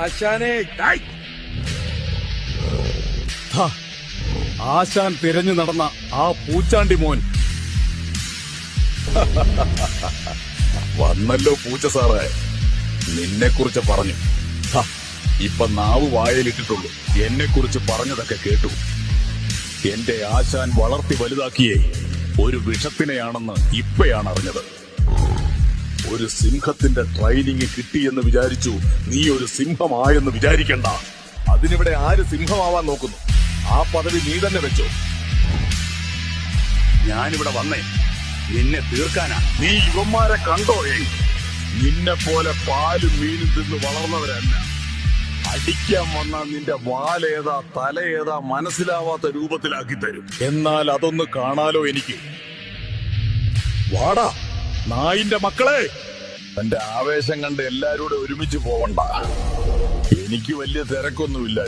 ആശാനെ ആശാൻ തിരഞ്ഞു നടന്ന ആ പൂച്ചാണ്ടി മോൻ വന്നല്ലോ പൂച്ച സാറേ, നിന്നെ കുറിച്ച് പറഞ്ഞു. ഇപ്പൊ നാവ് വായലിട്ടിട്ടുള്ളൂ. എന്നെ കുറിച്ച് പറഞ്ഞതൊക്കെ കേട്ടു. എന്റെ ആശാൻ വളർത്തി വലുതാക്കിയേ ഒരു വിഷത്തിനെയാണെന്ന് ഇപ്പയാണ് അറിഞ്ഞത്. ഒരു സിംഹത്തിന്റെ ട്രെയിനിങ് കിട്ടിയെന്ന് വിചാരിച്ചു നീ ഒരു സിംഹമായെന്ന് വിചാരിക്കണ്ട. അതിനിവിടെ ആര് സിംഹമാവാൻ നോക്കുന്നു? ആ പദവി നീ തന്നെ വെച്ചോ. ഞാനിവിടെ വന്നേ നിന്നെ തീർക്കാനാ. നീ ഇവന്മാരെ കണ്ടോ? നിന്നെ പോലെ പാലും മീനും തിന്ന് വളർന്നവരല്ല. അടിക്കാൻ വന്നാ നിന്റെ വാലേതാ തലയേതാ മനസ്സിലാവാത്ത രൂപത്തിലാക്കി തരും. എന്നാൽ അതൊന്ന് കാണാലോ എനിക്ക്. വാടാ നായിന്റെ മക്കളെ. എന്റെ ആവേശം കണ്ട് എല്ലാരൂടെ ഒരുമിച്ച് പോവണ്ട. എനിക്ക് വലിയ തിരക്കൊന്നുമില്ല.